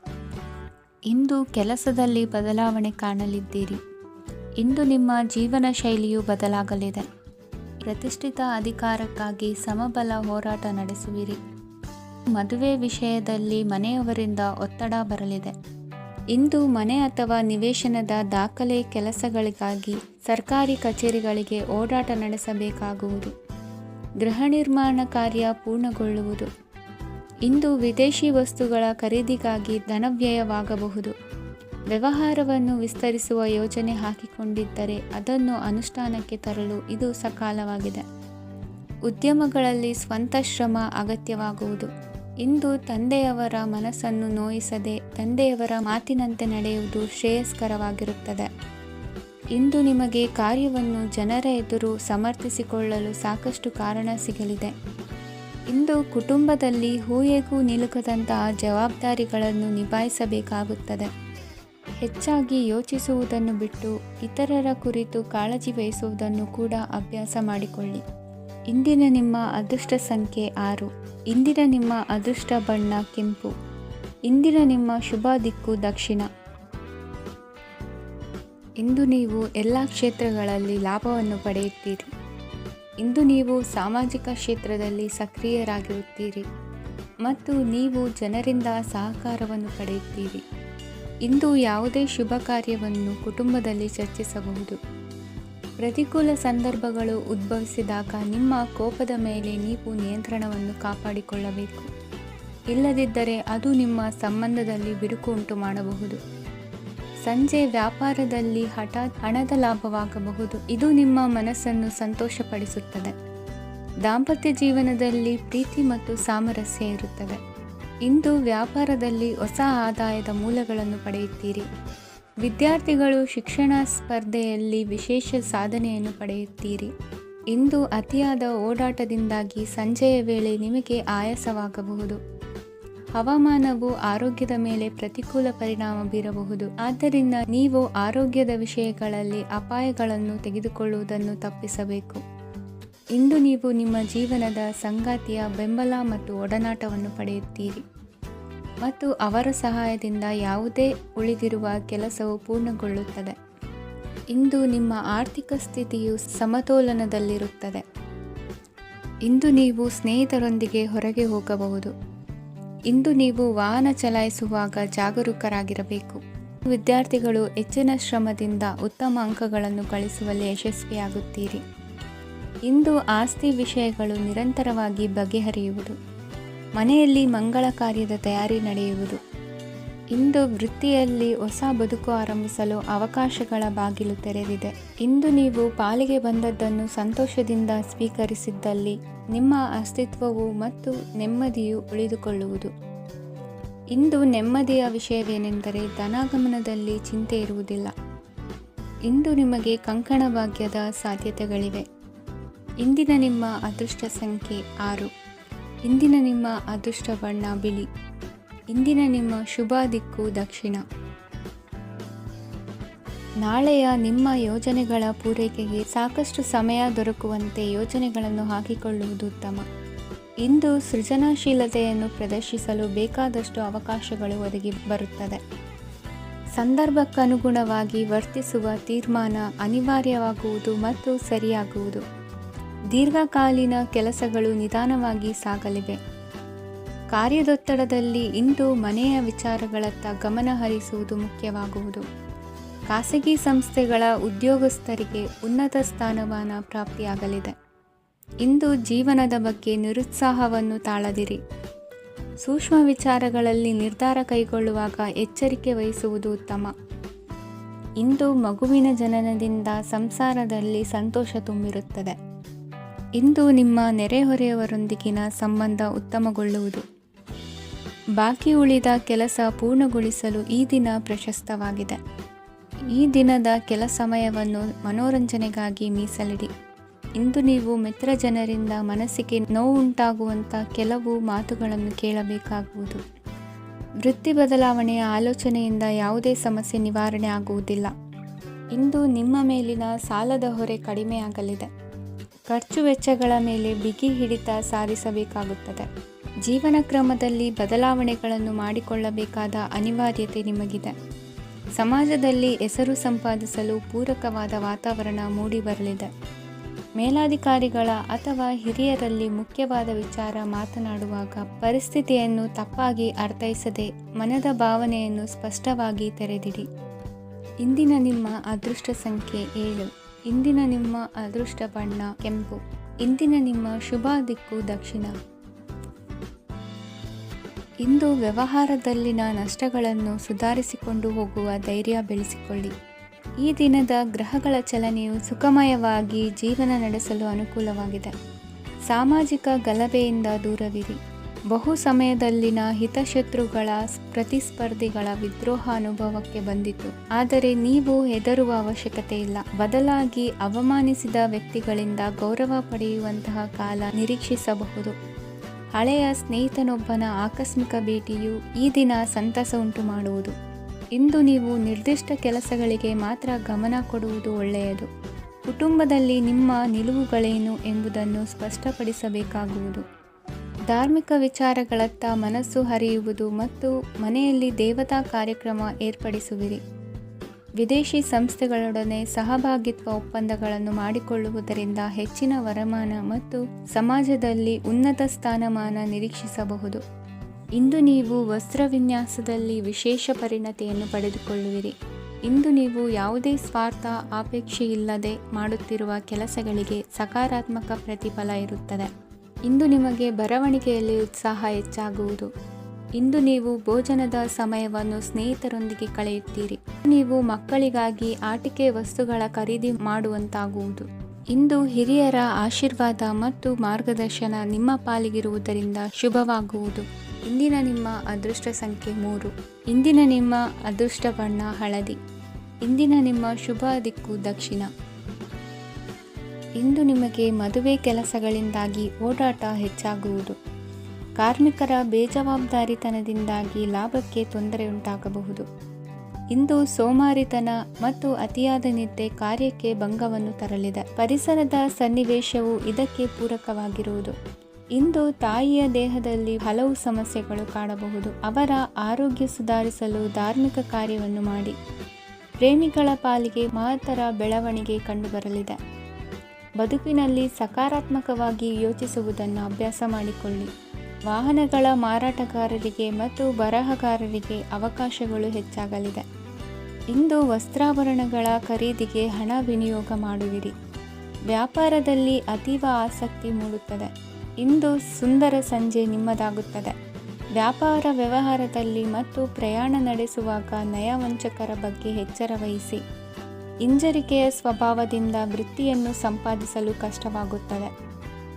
ಇಂದು ಕೆಲಸದಲ್ಲಿ ಬದಲಾವಣೆ ಕಾಣಲಿದ್ದೀರಿ. ಇಂದು ನಿಮ್ಮ ಜೀವನ ಶೈಲಿಯು ಬದಲಾಗಲಿದೆ. ಪ್ರತಿಷ್ಠಿತ ಅಧಿಕಾರಕ್ಕಾಗಿ ಸಮಬಲ ಹೋರಾಟ ನಡೆಸುವಿರಿ. ಮದುವೆ ವಿಷಯದಲ್ಲಿ ಮನೆಯವರಿಂದ ಒತ್ತಡ ಬರಲಿದೆ. ಇಂದು ಮನೆ ಅಥವಾ ನಿವೇಶನದ ದಾಖಲೆ ಕೆಲಸಗಳಿಗಾಗಿ ಸರ್ಕಾರಿ ಕಚೇರಿಗಳಿಗೆ ಓಡಾಟ ನಡೆಸಬೇಕಾಗುವುದು. ಗೃಹ ನಿರ್ಮಾಣ ಕಾರ್ಯ ಪೂರ್ಣಗೊಳ್ಳುವುದು. ಇಂದು ವಿದೇಶಿ ವಸ್ತುಗಳ ಖರೀದಿಗಾಗಿ ಧನವ್ಯಯವಾಗಬಹುದು. ವ್ಯವಹಾರವನ್ನು ವಿಸ್ತರಿಸುವ ಯೋಜನೆ ಹಾಕಿಕೊಂಡಿದ್ದರೆ ಅದನ್ನು ಅನುಷ್ಠಾನಕ್ಕೆ ತರಲು ಇದು ಸಕಾಲವಾಗಿದೆ. ಉದ್ಯಮಗಳಲ್ಲಿ ಸ್ವಂತ ಶ್ರಮ ಅಗತ್ಯವಾಗುವುದು. ಇಂದು ತಂದೆಯವರ ಮನಸ್ಸನ್ನು ನೋಯಿಸದೆ ತಂದೆಯವರ ಮಾತಿನಂತೆ ನಡೆಯುವುದು ಶ್ರೇಯಸ್ಕರವಾಗಿರುತ್ತದೆ. ಇಂದು ನಿಮಗೆ ಕಾರ್ಯವನ್ನು ಜನರ ಎದುರು ಸಮರ್ಥಿಸಿಕೊಳ್ಳಲು ಸಾಕಷ್ಟು ಕಾರಣ ಸಿಗಲಿದೆ. ಇಂದು ಕುಟುಂಬದಲ್ಲಿ ಹೂಯೆಗೂ ನಿಲುಕದಂತಹ ಜವಾಬ್ದಾರಿಗಳನ್ನು ನಿಭಾಯಿಸಬೇಕಾಗುತ್ತದೆ. ಹೆಚ್ಚಾಗಿ ಯೋಚಿಸುವುದನ್ನು ಬಿಟ್ಟು ಇತರರ ಕುರಿತು ಕಾಳಜಿ ವಹಿಸುವುದನ್ನು ಕೂಡ ಅಭ್ಯಾಸ ಮಾಡಿಕೊಳ್ಳಿ. ಇಂದಿನ ನಿಮ್ಮ ಅದೃಷ್ಟ ಸಂಖ್ಯೆ 6. ಇಂದಿನ ನಿಮ್ಮ ಅದೃಷ್ಟ ಬಣ್ಣ ಕೆಂಪು. ಇಂದಿನ ನಿಮ್ಮ ಶುಭ ದಿಕ್ಕು ದಕ್ಷಿಣ. ಇಂದು ನೀವು ಎಲ್ಲ ಕ್ಷೇತ್ರಗಳಲ್ಲಿ ಲಾಭವನ್ನು ಪಡೆಯುತ್ತೀರಿ. ಇಂದು ನೀವು ಸಾಮಾಜಿಕ ಕ್ಷೇತ್ರದಲ್ಲಿ ಸಕ್ರಿಯರಾಗಿರುತ್ತೀರಿ ಮತ್ತು ನೀವು ಜನರಿಂದ ಸಹಕಾರವನ್ನು ಪಡೆಯುತ್ತೀರಿ. ಇಂದು ಯಾವುದೇ ಶುಭ ಕಾರ್ಯವನ್ನು ಕುಟುಂಬದಲ್ಲಿ ಚರ್ಚಿಸಬಹುದು. ಪ್ರತಿಕೂಲ ಸಂದರ್ಭಗಳು ಉದ್ಭವಿಸಿದಾಗ ನಿಮ್ಮ ಕೋಪದ ಮೇಲೆ ನೀವು ನಿಯಂತ್ರಣವನ್ನು ಕಾಪಾಡಿಕೊಳ್ಳಬೇಕು. ಇಲ್ಲದಿದ್ದರೆ ಅದು ನಿಮ್ಮ ಸಂಬಂಧದಲ್ಲಿ ಬಿರುಕು ಉಂಟು ಮಾಡಬಹುದು. ಸಂಜೆ ವ್ಯಾಪಾರದಲ್ಲಿ ಹಠಾತ್ ಹಣದ ಲಾಭವಾಗಬಹುದು. ಇದು ನಿಮ್ಮ ಮನಸ್ಸನ್ನು ಸಂತೋಷಪಡಿಸುತ್ತದೆ. ದಾಂಪತ್ಯ ಜೀವನದಲ್ಲಿ ಪ್ರೀತಿ ಮತ್ತು ಸಾಮರಸ್ಯ ಇರುತ್ತದೆ. ಇಂದು ವ್ಯಾಪಾರದಲ್ಲಿ ಹೊಸ ಆದಾಯದ ಮೂಲಗಳನ್ನು ಪಡೆಯುತ್ತೀರಿ. ವಿದ್ಯಾರ್ಥಿಗಳು ಶಿಕ್ಷಣ ಸ್ಪರ್ಧೆಯಲ್ಲಿ ವಿಶೇಷ ಸಾಧನೆಯನ್ನು ಪಡೆಯುತ್ತೀರಿ. ಇಂದು ಅತಿಯಾದ ಓಡಾಟದಿಂದಾಗಿ ಸಂಜೆಯ ವೇಳೆ ನಿಮಗೆ ಆಯಾಸವಾಗಬಹುದು. ಹವಾಮಾನವು ಆರೋಗ್ಯದ ಮೇಲೆ ಪ್ರತಿಕೂಲ ಪರಿಣಾಮ ಬೀರಬಹುದು. ಆದ್ದರಿಂದ ನೀವು ಆರೋಗ್ಯದ ವಿಷಯಗಳಲ್ಲಿ ಅಪಾಯಗಳನ್ನು ತೆಗೆದುಕೊಳ್ಳುವುದನ್ನು ತಪ್ಪಿಸಬೇಕು. ಇಂದು ನೀವು ನಿಮ್ಮ ಜೀವನದ ಸಂಗಾತಿಯ ಬೆಂಬಲ ಮತ್ತು ಒಡನಾಟವನ್ನು ಪಡೆಯುತ್ತೀರಿ ಮತ್ತು ಅವರ ಸಹಾಯದಿಂದ ಯಾವುದೇ ಉಳಿದಿರುವ ಕೆಲಸವು ಪೂರ್ಣಗೊಳ್ಳುತ್ತದೆ. ಇಂದು ನಿಮ್ಮ ಆರ್ಥಿಕ ಸ್ಥಿತಿಯು ಸಮತೋಲನದಲ್ಲಿರುತ್ತದೆ. ಇಂದು ನೀವು ಸ್ನೇಹಿತರೊಂದಿಗೆ ಹೊರಗೆ ಹೋಗಬಹುದು. ಇಂದು ನೀವು ವಾಹನ ಚಲಾಯಿಸುವಾಗ ಜಾಗರೂಕರಾಗಿರಬೇಕು. ವಿದ್ಯಾರ್ಥಿಗಳು ಹೆಚ್ಚಿನ ಶ್ರಮದಿಂದ ಉತ್ತಮ ಅಂಕಗಳನ್ನು ಗಳಿಸುವಲ್ಲಿ ಯಶಸ್ವಿಯಾಗುತ್ತೀರಿ. ಇಂದು ಆಸ್ತಿ ವಿಷಯಗಳು ನಿರಂತರವಾಗಿ ಬಗೆಹರಿಯುವುದು. ಮನೆಯಲ್ಲಿ ಮಂಗಳ ಕಾರ್ಯದ ತಯಾರಿ ನಡೆಯುವುದು. ಇಂದು ವೃತ್ತಿಯಲ್ಲಿ ಹೊಸ ಬದುಕು ಆರಂಭಿಸಲು ಅವಕಾಶಗಳ ಬಾಗಿಲು ತೆರೆದಿದೆ. ಇಂದು ನೀವು ಪಾಲಿಗೆ ಬಂದದ್ದನ್ನು ಸಂತೋಷದಿಂದ ಸ್ವೀಕರಿಸಿದ್ದಲ್ಲಿ ನಿಮ್ಮ ಅಸ್ತಿತ್ವವು ಮತ್ತು ನೆಮ್ಮದಿಯು ಉಳಿದುಕೊಳ್ಳುವುದು. ಇಂದು ನೆಮ್ಮದಿಯ ವಿಷಯವೇನೆಂದರೆ ಧನಾಗಮನದಲ್ಲಿ ಚಿಂತೆ ಇರುವುದಿಲ್ಲ. ಇಂದು ನಿಮಗೆ ಕಂಕಣ ಭಾಗ್ಯದ ಸಾಧ್ಯತೆಗಳಿವೆ. ಇಂದಿನ ನಿಮ್ಮ ಅದೃಷ್ಟ ಸಂಖ್ಯೆ 6. ಇಂದಿನ ನಿಮ್ಮ ಅದೃಷ್ಟ ಬಣ್ಣ ಬಿಳಿ. ಇಂದಿನ ನಿಮ್ಮ ಶುಭ ದಿಕ್ಕು ದಕ್ಷಿಣ. ನಾಳೆಯ ನಿಮ್ಮ ಯೋಜನೆಗಳ ಪೂರೈಕೆಗೆ ಸಾಕಷ್ಟು ಸಮಯ ದೊರಕುವಂತೆ ಯೋಜನೆಗಳನ್ನು ಹಾಕಿಕೊಳ್ಳುವುದು ಉತ್ತಮ. ಇಂದು ಸೃಜನಶೀಲತೆಯನ್ನು ಪ್ರದರ್ಶಿಸಲು ಬೇಕಾದಷ್ಟು ಅವಕಾಶಗಳು ಒದಗಿ ಬರುತ್ತದೆ. ಸಂದರ್ಭಕ್ಕನುಗುಣವಾಗಿ ವರ್ತಿಸುವ ತೀರ್ಮಾನ ಅನಿವಾರ್ಯವಾಗುವುದು ಮತ್ತು ಸರಿಯಾಗುವುದು. ದೀರ್ಘಕಾಲೀನ ಕೆಲಸಗಳು ನಿಧಾನವಾಗಿ ಸಾಗಲಿವೆ. ಕಾರ್ಯದೊತ್ತಡದಲ್ಲಿ ಇಂದು ಮನೆಯ ವಿಚಾರಗಳತ್ತ ಗಮನ ಹರಿಸುವುದು ಮುಖ್ಯವಾಗುವುದು. ಖಾಸಗಿ ಸಂಸ್ಥೆಗಳ ಉದ್ಯೋಗಸ್ಥರಿಗೆ ಉನ್ನತ ಸ್ಥಾನಮಾನ ಪ್ರಾಪ್ತಿಯಾಗಲಿದೆ. ಇಂದು ಜೀವನದ ಬಗ್ಗೆ ನಿರುತ್ಸಾಹವನ್ನು ತಾಳದಿರಿ. ಸೂಕ್ಷ್ಮ ವಿಚಾರಗಳಲ್ಲಿ ನಿರ್ಧಾರ ಕೈಗೊಳ್ಳುವಾಗ ಎಚ್ಚರಿಕೆ ವಹಿಸುವುದು ಉತ್ತಮ. ಇಂದು ಮಗುವಿನ ಜನನದಿಂದ ಸಂಸಾರದಲ್ಲಿ ಸಂತೋಷ ತುಂಬಿರುತ್ತದೆ. ಇಂದು ನಿಮ್ಮ ನೆರೆಹೊರೆಯವರೊಂದಿಗಿನ ಸಂಬಂಧ ಉತ್ತಮಗೊಳ್ಳುವುದು. ಬಾಕಿ ಉಳಿದ ಕೆಲಸ ಪೂರ್ಣಗೊಳಿಸಲು ಈ ದಿನ ಪ್ರಶಸ್ತವಾಗಿದೆ. ಈ ದಿನದ ಕೆಲ ಸಮಯವನ್ನು ಮನೋರಂಜನೆಗಾಗಿ ಮೀಸಲಿಡಿ. ಇಂದು ನೀವು ಮಿತ್ರ ಜನರಿಂದ ಮನಸ್ಸಿಗೆ ನೋವುಂಟಾಗುವಂಥ ಕೆಲವು ಮಾತುಗಳನ್ನು ಕೇಳಬೇಕಾಗುವುದು. ವೃತ್ತಿ ಬದಲಾವಣೆಯ ಆಲೋಚನೆಯಿಂದ ಯಾವುದೇ ಸಮಸ್ಯೆ ನಿವಾರಣೆ ಆಗುವುದಿಲ್ಲ. ಇಂದು ನಿಮ್ಮ ಮೇಲಿನ ಸಾಲದ ಹೊರೆ ಕಡಿಮೆಯಾಗಲಿದೆ. ಖರ್ಚು ವೆಚ್ಚಗಳ ಮೇಲೆ ಬಿಗಿ ಹಿಡಿತ ಸಾಧಿಸಬೇಕಾಗುತ್ತದೆ. ಜೀವನ ಕ್ರಮದಲ್ಲಿ ಬದಲಾವಣೆಗಳನ್ನು ಮಾಡಿಕೊಳ್ಳಬೇಕಾದ ಅನಿವಾರ್ಯತೆ ನಿಮಗಿದೆ. ಸಮಾಜದಲ್ಲಿ ಹೆಸರು ಸಂಪಾದಿಸಲು ಪೂರಕವಾದ ವಾತಾವರಣ ಮೂಡಿಬರಲಿದೆ. ಮೇಲಾಧಿಕಾರಿಗಳ ಅಥವಾ ಹಿರಿಯರಲ್ಲಿ ಮುಖ್ಯವಾದ ವಿಚಾರ ಮಾತನಾಡುವಾಗ ಪರಿಸ್ಥಿತಿಯನ್ನು ತಪ್ಪಾಗಿ ಅರ್ಥೈಸದೆ ಮನದ ಭಾವನೆಯನ್ನು ಸ್ಪಷ್ಟವಾಗಿ ತೆರೆದಿಡಿ. ಇಂದಿನ ನಿಮ್ಮ ಅದೃಷ್ಟ ಸಂಖ್ಯೆ 7. ಇಂದಿನ ನಿಮ್ಮ ಅದೃಷ್ಟ ಬಣ್ಣ ಕೆಂಪು. ಇಂದಿನ ನಿಮ್ಮ ಶುಭ ದಿಕ್ಕು ದಕ್ಷಿಣ. ಇಂದು ವ್ಯವಹಾರದಲ್ಲಿನ ನಷ್ಟಗಳನ್ನು ಸುಧಾರಿಸಿಕೊಂಡು ಹೋಗುವ ಧೈರ್ಯ ಬೆಳೆಸಿಕೊಳ್ಳಿ. ಈ ದಿನದ ಗ್ರಹಗಳ ಚಲನೆಯು ಸುಖಮಯವಾಗಿ ಜೀವನ ನಡೆಸಲು ಅನುಕೂಲವಾಗಿದೆ. ಸಾಮಾಜಿಕ ಗಲಭೆಯಿಂದ ದೂರವಿರಿ. ಬಹು ಸಮಯದಲ್ಲಿನ ಹಿತಶತ್ರುಗಳ ಪ್ರತಿಸ್ಪರ್ಧಿಗಳ ವಿದ್ರೋಹ ಅನುಭವಕ್ಕೆ ಬಂದಿತು. ಆದರೆ ನೀವು ಹೆದರುವ ಅವಶ್ಯಕತೆ ಇಲ್ಲ. ಬದಲಾಗಿ ಅವಮಾನಿಸಿದ ವ್ಯಕ್ತಿಗಳಿಂದ ಗೌರವ ಪಡೆಯುವಂತಹ ಕಾಲ ನಿರೀಕ್ಷಿಸಬಹುದು. ಹಳೆಯ ಸ್ನೇಹಿತನೊಬ್ಬನ ಆಕಸ್ಮಿಕ ಭೇಟಿಯು ಈ ದಿನ ಸಂತಸ ಉಂಟು ಮಾಡುವುದು. ಇಂದು ನೀವು ನಿರ್ದಿಷ್ಟ ಕೆಲಸಗಳಿಗೆ ಮಾತ್ರ ಗಮನ ಕೊಡುವುದು ಒಳ್ಳೆಯದು. ಕುಟುಂಬದಲ್ಲಿ ನಿಮ್ಮ ನಿಲುವುಗಳೇನು ಎಂಬುದನ್ನು ಸ್ಪಷ್ಟಪಡಿಸಬೇಕಾಗುವುದು. ಧಾರ್ಮಿಕ ವಿಚಾರಗಳತ್ತ ಮನಸ್ಸು ಹರಿಯುವುದು ಮತ್ತು ಮನೆಯಲ್ಲಿ ದೇವತಾ ಕಾರ್ಯಕ್ರಮ ಏರ್ಪಡಿಸುವಿರಿ. ವಿದೇಶಿ ಸಂಸ್ಥೆಗಳೊಡನೆ ಸಹಭಾಗಿತ್ವ ಒಪ್ಪಂದಗಳನ್ನು ಮಾಡಿಕೊಳ್ಳುವುದರಿಂದ ಹೆಚ್ಚಿನ ವರಮಾನ ಮತ್ತು ಸಮಾಜದಲ್ಲಿ ಉನ್ನತ ಸ್ಥಾನಮಾನ ನಿರೀಕ್ಷಿಸಬಹುದು. ಇಂದು ನೀವು ವಸ್ತ್ರವಿನ್ಯಾಸದಲ್ಲಿ ವಿಶೇಷ ಪರಿಣತಿಯನ್ನು ಪಡೆದುಕೊಳ್ಳುವಿರಿ. ಇಂದು ನೀವು ಯಾವುದೇ ಸ್ವಾರ್ಥ ಅಪೇಕ್ಷೆಯಿಲ್ಲದೆ ಮಾಡುತ್ತಿರುವ ಕೆಲಸಗಳಿಗೆ ಸಕಾರಾತ್ಮಕ ಪ್ರತಿಫಲ ಇರುತ್ತದೆ. ಇಂದು ನಿಮಗೆ ಬರವಣಿಗೆಯಲ್ಲಿ ಉತ್ಸಾಹ ಹೆಚ್ಚಾಗುವುದು. ಇಂದು ನೀವು ಭೋಜನದ ಸಮಯವನ್ನು ಸ್ನೇಹಿತರೊಂದಿಗೆ ಕಳೆಯುತ್ತೀರಿ. ನೀವು ಮಕ್ಕಳಿಗಾಗಿ ಆಟಿಕೆ ವಸ್ತುಗಳ ಖರೀದಿ ಮಾಡುವಂತಾಗುವುದು. ಇಂದು ಹಿರಿಯರ ಆಶೀರ್ವಾದ ಮತ್ತು ಮಾರ್ಗದರ್ಶನ ನಿಮ್ಮ ಪಾಲಿಗಿರುವುದರಿಂದ ಶುಭವಾಗುವುದು. ಇಂದಿನ ನಿಮ್ಮ ಅದೃಷ್ಟ ಸಂಖ್ಯೆ 3. ಇಂದಿನ ನಿಮ್ಮ ಅದೃಷ್ಟ ಬಣ್ಣ ಹಳದಿ. ಇಂದಿನ ನಿಮ್ಮ ಶುಭ ದಿಕ್ಕು ದಕ್ಷಿಣ. ಇಂದು ನಿಮಗೆ ಮದುವೆ ಕೆಲಸಗಳಿಂದಾಗಿ ಓಡಾಟ ಹೆಚ್ಚಾಗುವುದು. ಕಾರ್ಮಿಕರ ಬೇಜವಾಬ್ದಾರಿತನದಿಂದಾಗಿ ಲಾಭಕ್ಕೆ ತೊಂದರೆಯುಂಟಾಗಬಹುದು. ಇಂದು ಸೋಮಾರಿತನ ಮತ್ತು ಅತಿಯಾದ ನಿದ್ದೆ ಕಾರ್ಯಕ್ಕೆ ಭಂಗವನ್ನು ತರಲಿದೆ. ಪರಿಸರದ ಸನ್ನಿವೇಶವು ಇದಕ್ಕೆ ಪೂರಕವಾಗಿರುವುದು. ಇಂದು ತಾಯಿಯ ದೇಹದಲ್ಲಿ ಹಲವು ಸಮಸ್ಯೆಗಳು ಕಾಡಬಹುದು. ಅವರ ಆರೋಗ್ಯ ಸುಧಾರಿಸಲು ಧಾರ್ಮಿಕ ಕಾರ್ಯವನ್ನು ಮಾಡಿ. ಪ್ರೇಮಿಗಳ ಪಾಲಿಗೆ ಮಹತ್ತರ ಬೆಳವಣಿಗೆ ಕಂಡುಬರಲಿದೆ. ಬದುಕಿನಲ್ಲಿ ಸಕಾರಾತ್ಮಕವಾಗಿ ಯೋಚಿಸುವುದನ್ನು ಅಭ್ಯಾಸ ಮಾಡಿಕೊಳ್ಳಿ. ವಾಹನಗಳ ಮಾರಾಟಗಾರರಿಗೆ ಮತ್ತು ಬರಹಗಾರರಿಗೆ ಅವಕಾಶಗಳು ಹೆಚ್ಚಾಗಲಿದೆ. ಇಂದು ವಸ್ತ್ರಾಭರಣಗಳ ಖರೀದಿಗೆ ಹಣ ವಿನಿಯೋಗ ಮಾಡುವಿರಿ. ವ್ಯಾಪಾರದಲ್ಲಿ ಅತೀವ ಆಸಕ್ತಿ ಮೂಡುತ್ತದೆ. ಇಂದು ಸುಂದರ ಸಂಜೆ ನಿಮ್ಮದಾಗುತ್ತದೆ. ವ್ಯಾಪಾರ ವ್ಯವಹಾರದಲ್ಲಿ ಮತ್ತು ಪ್ರಯಾಣ ನಡೆಸುವಾಗ ನಯವಂಚಕರ ಬಗ್ಗೆ ಎಚ್ಚರ ವಹಿಸಿ. ಹಿಂಜರಿಕೆಯ ಸ್ವಭಾವದಿಂದ ವೃತ್ತಿಯನ್ನು ಸಂಪಾದಿಸಲು ಕಷ್ಟವಾಗುತ್ತದೆ.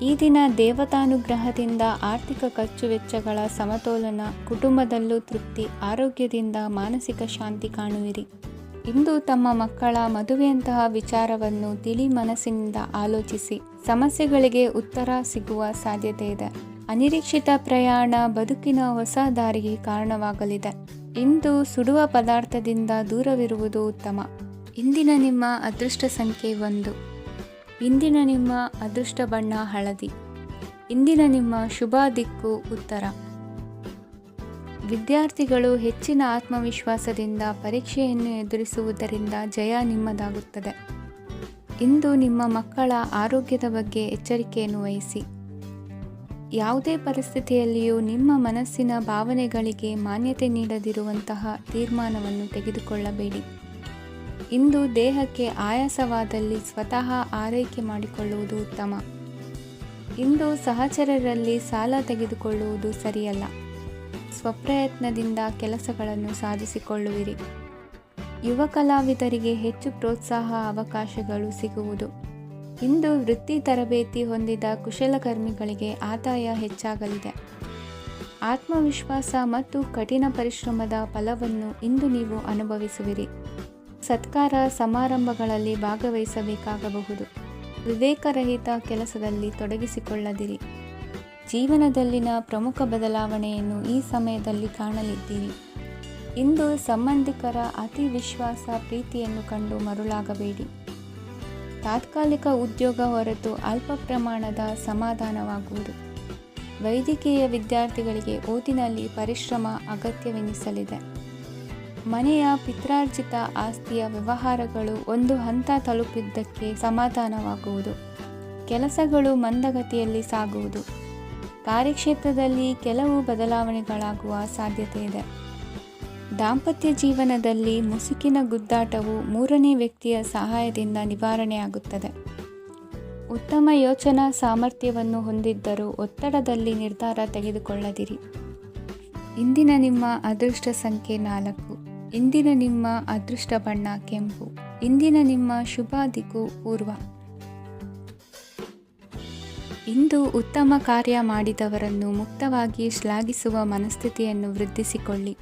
ಈ ದಿನ ದೇವತಾನುಗ್ರಹದಿಂದ ಆರ್ಥಿಕ ಖರ್ಚು ವೆಚ್ಚಗಳ ಸಮತೋಲನ, ಕುಟುಂಬದಲ್ಲೂ ತೃಪ್ತಿ, ಆರೋಗ್ಯದಿಂದ ಮಾನಸಿಕ ಶಾಂತಿ ಕಾಣುವಿರಿ. ಇಂದು ತಮ್ಮ ಮಕ್ಕಳ ಮದುವೆಯಂತಹ ವಿಚಾರವನ್ನು ತಿಳಿ ಮನಸ್ಸಿನಿಂದ ಆಲೋಚಿಸಿ. ಸಮಸ್ಯೆಗಳಿಗೆ ಉತ್ತರ ಸಿಗುವ ಸಾಧ್ಯತೆ ಇದೆ. ಅನಿರೀಕ್ಷಿತ ಪ್ರಯಾಣ ಬದುಕಿನ ಹೊಸ ದಾರಿಗೆ ಕಾರಣವಾಗಲಿದೆ. ಇಂದು ಸುಡುವ ಪದಾರ್ಥದಿಂದ ದೂರವಿರುವುದು ಉತ್ತಮ. ಇಂದಿನ ನಿಮ್ಮ ಅದೃಷ್ಟ ಸಂಖ್ಯೆ 1. ಇಂದಿನ ನಿಮ್ಮ ಅದೃಷ್ಟ ಬಣ್ಣ ಹಳದಿ. ಇಂದಿನ ನಿಮ್ಮ ಶುಭ ದಿಕ್ಕು ಉತ್ತರ. ವಿದ್ಯಾರ್ಥಿಗಳು ಹೆಚ್ಚಿನ ಆತ್ಮವಿಶ್ವಾಸದಿಂದ ಪರೀಕ್ಷೆಯನ್ನು ಎದುರಿಸುವುದರಿಂದ ಜಯ ನಿಮ್ಮದಾಗುತ್ತದೆ. ಇಂದು ನಿಮ್ಮ ಮಕ್ಕಳ ಆರೋಗ್ಯದ ಬಗ್ಗೆ ಎಚ್ಚರಿಕೆಯನ್ನು ವಹಿಸಿ. ಯಾವುದೇ ಪರಿಸ್ಥಿತಿಯಲ್ಲಿಯೂ ನಿಮ್ಮ ಮನಸ್ಸಿನ ಭಾವನೆಗಳಿಗೆ ಮಾನ್ಯತೆ ನೀಡದಿರುವಂತಹ ತೀರ್ಮಾನವನ್ನು ತೆಗೆದುಕೊಳ್ಳಬೇಡಿ. ಇಂದು ದೇಹಕ್ಕೆ ಆಯಾಸವಾದಲ್ಲಿ ಸ್ವತಃ ಆರೈಕೆ ಮಾಡಿಕೊಳ್ಳುವುದು ಉತ್ತಮ. ಇಂದು ಸಹಚರರಲ್ಲಿ ಸಾಲ ತೆಗೆದುಕೊಳ್ಳುವುದು ಸರಿಯಲ್ಲ. ಸ್ವಪ್ರಯತ್ನದಿಂದ ಕೆಲಸಗಳನ್ನು ಸಾಧಿಸಿಕೊಳ್ಳುವಿರಿ. ಯುವ ಕಲಾವಿದರಿಗೆ ಹೆಚ್ಚು ಪ್ರೋತ್ಸಾಹ ಅವಕಾಶಗಳು ಸಿಗುವುದು. ಇಂದು ವೃತ್ತಿ ತರಬೇತಿ ಹೊಂದಿದ ಕುಶಲಕರ್ಮಿಗಳಿಗೆ ಆದಾಯ ಹೆಚ್ಚಾಗಲಿದೆ. ಆತ್ಮವಿಶ್ವಾಸ ಮತ್ತು ಕಠಿಣ ಪರಿಶ್ರಮದ ಫಲವನ್ನು ಇಂದು ನೀವು ಅನುಭವಿಸುವಿರಿ. ಸತ್ಕಾರ ಸಮಾರಂಭಗಳಲ್ಲಿ ಭಾಗವಹಿಸಬೇಕಾಗಬಹುದು. ವಿವೇಕರಹಿತ ಕೆಲಸದಲ್ಲಿ ತೊಡಗಿಸಿಕೊಳ್ಳದಿರಿ. ಜೀವನದಲ್ಲಿನ ಪ್ರಮುಖ ಬದಲಾವಣೆಯನ್ನು ಈ ಸಮಯದಲ್ಲಿ ಕಾಣಲಿದ್ದೀರಿ. ಇಂದು ಸಂಬಂಧಿಕರ ಅತಿ ವಿಶ್ವಾಸ ಪ್ರೀತಿಯನ್ನು ಕಂಡು ಮರುಳಾಗಬೇಡಿ. ತಾತ್ಕಾಲಿಕ ಉದ್ಯೋಗ ಹೊರತು ಅಲ್ಪ ಪ್ರಮಾಣದ ಸಮಾಧಾನವಾಗುವುದು. ವೈದ್ಯಕೀಯ ವಿದ್ಯಾರ್ಥಿಗಳಿಗೆ ಓದಿನಲ್ಲಿ ಪರಿಶ್ರಮ ಅಗತ್ಯವೆನಿಸಲಿದೆ. ಮನೆಯ ಪಿತ್ರಾರ್ಜಿತ ಆಸ್ತಿಯ ವ್ಯವಹಾರಗಳು ಒಂದು ಹಂತ ತಲುಪಿದ್ದಕ್ಕೆ ಸಮಾಧಾನವಾಗುವುದು. ಕೆಲಸಗಳು ಮಂದಗತಿಯಲ್ಲಿ ಸಾಗುವುದು. ಕಾರ್ಯಕ್ಷೇತ್ರದಲ್ಲಿ ಕೆಲವು ಬದಲಾವಣೆಗಳಾಗುವ ಸಾಧ್ಯತೆ ಇದೆ. ದಾಂಪತ್ಯ ಜೀವನದಲ್ಲಿ ಮುಸುಕಿನ ಗುದ್ದಾಟವು ಮೂರನೇ ವ್ಯಕ್ತಿಯ ಸಹಾಯದಿಂದ ನಿವಾರಣೆಯಾಗುತ್ತದೆ. ಉತ್ತಮ ಯೋಚನಾ ಸಾಮರ್ಥ್ಯವನ್ನು ಹೊಂದಿದ್ದರೂ ಒತ್ತಡದಲ್ಲಿ ನಿರ್ಧಾರ ತೆಗೆದುಕೊಳ್ಳದಿರಿ. ಇಂದಿನ ನಿಮ್ಮ ಅದೃಷ್ಟ ಸಂಖ್ಯೆ 4. ಇಂದಿನ ನಿಮ್ಮ ಅದೃಷ್ಟ ಬಣ್ಣ ಕೆಂಪು. ಇಂದಿನ ನಿಮ್ಮ ಶುಭ ದಿಕ್ಕು ಪೂರ್ವ. ಇಂದು ಉತ್ತಮ ಕಾರ್ಯ ಮಾಡಿದವರನ್ನು ಮುಕ್ತವಾಗಿ ಶ್ಲಾಘಿಸುವ ಮನಸ್ಥಿತಿಯನ್ನು ವೃದ್ಧಿಸಿಕೊಳ್ಳಿ.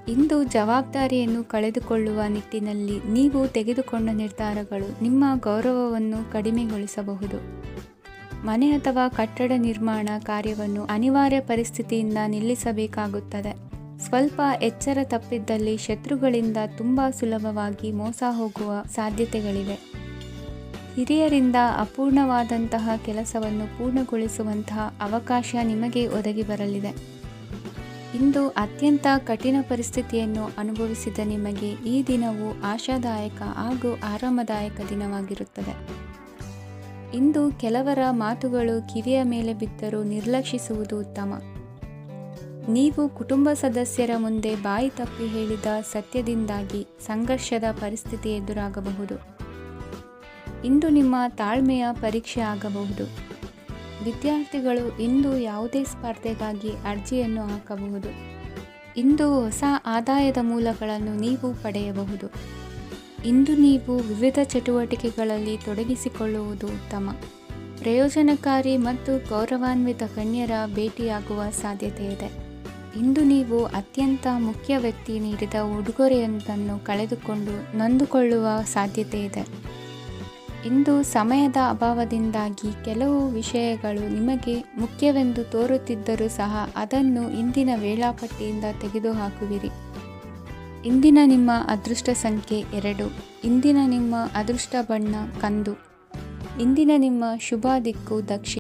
ಇಂದು ಜವಾಬ್ದಾರಿಯನ್ನು ಕಳೆದುಕೊಳ್ಳುವ ನಿಟ್ಟಿನಲ್ಲಿ ನೀವು ತೆಗೆದುಕೊಂಡ ನಿರ್ಧಾರಗಳು ನಿಮ್ಮ ಗೌರವವನ್ನು ಕಡಿಮೆಗೊಳಿಸಬಹುದು. ಮನೆ ಅಥವಾ ಕಟ್ಟಡ ನಿರ್ಮಾಣ ಕಾರ್ಯವನ್ನು ಅನಿವಾರ್ಯ ಪರಿಸ್ಥಿತಿಯಿಂದ ನಿಲ್ಲಿಸಬೇಕಾಗುತ್ತದೆ. ಸ್ವಲ್ಪ ಎಚ್ಚರ ತಪ್ಪಿದ್ದಲ್ಲಿ ಶತ್ರುಗಳಿಂದ ತುಂಬ ಸುಲಭವಾಗಿ ಮೋಸ ಹೋಗುವ ಸಾಧ್ಯತೆಗಳಿವೆ. ಹಿರಿಯರಿಂದ ಅಪೂರ್ಣವಾದಂತಹ ಕೆಲಸವನ್ನು ಪೂರ್ಣಗೊಳಿಸುವಂತಹ ಅವಕಾಶ ನಿಮಗೆ ಒದಗಿ ಬರಲಿದೆ. ಇಂದು ಅತ್ಯಂತ ಕಠಿಣ ಪರಿಸ್ಥಿತಿಯನ್ನು ಅನುಭವಿಸಿದ ನಿಮಗೆ ಈ ದಿನವು ಆಶಾದಾಯಕ ಹಾಗೂ ಆರಾಮದಾಯಕ ದಿನವಾಗಿರುತ್ತದೆ. ಇಂದು ಕೆಲವರ ಮಾತುಗಳು ಕಿವಿಯ ಮೇಲೆ ಬಿದ್ದರೂ ನಿರ್ಲಕ್ಷಿಸುವುದು ಉತ್ತಮ. ನೀವು ಕುಟುಂಬ ಸದಸ್ಯರ ಮುಂದೆ ಬಾಯಿ ತಪ್ಪಿ ಹೇಳಿದ ಸತ್ಯದಿಂದಾಗಿ ಸಂಘರ್ಷದ ಪರಿಸ್ಥಿತಿ ಎದುರಾಗಬಹುದು. ಇಂದು ನಿಮ್ಮ ತಾಳ್ಮೆಯ ಪರೀಕ್ಷೆ ಆಗಬಹುದು. ವಿದ್ಯಾರ್ಥಿಗಳು ಇಂದು ಯಾವುದೇ ಸ್ಪರ್ಧೆಗಾಗಿ ಅರ್ಜಿಯನ್ನು ಹಾಕಬಹುದು. ಇಂದು ಹೊಸ ಆದಾಯದ ಮೂಲಗಳನ್ನು ನೀವು ಪಡೆಯಬಹುದು. ಇಂದು ನೀವು ವಿವಿಧ ಚಟುವಟಿಕೆಗಳಲ್ಲಿ ತೊಡಗಿಸಿಕೊಳ್ಳುವುದು ಉತ್ತಮ. ಪ್ರಯೋಜನಕಾರಿ ಮತ್ತು ಗೌರವಾನ್ವಿತ ಗಣ್ಯರ ಭೇಟಿಯಾಗುವ ಸಾಧ್ಯತೆ ಇದೆ. ಇಂದು ನೀವು ಅತ್ಯಂತ ಮುಖ್ಯ ವ್ಯಕ್ತಿ ನೀಡಿದ ಉಡುಗೊರೆಯೊಂದನ್ನು ಕಳೆದುಕೊಂಡು ನೊಂದುಕೊಳ್ಳುವ ಸಾಧ್ಯತೆ ಇದೆ. ಇಂದು ಸಮಯದ ಅಭಾವದಿಂದಾಗಿ ಕೆಲವು ವಿಷಯಗಳು ನಿಮಗೆ ಮುಖ್ಯವೆಂದು ತೋರುತ್ತಿದ್ದರೂ ಸಹ ಅದನ್ನು ಇಂದಿನ ವೇಳಾಪಟ್ಟಿಯಿಂದ ತೆಗೆದುಹಾಕುವಿರಿ. ಇಂದಿನ ನಿಮ್ಮ ಅದೃಷ್ಟ ಸಂಖ್ಯೆ 2. ಇಂದಿನ ನಿಮ್ಮ ಅದೃಷ್ಟ ಬಣ್ಣ ಕಂದು. ಇಂದಿನ ನಿಮ್ಮ ಶುಭ ದಿಕ್ಕು ದಕ್ಷಿಣ.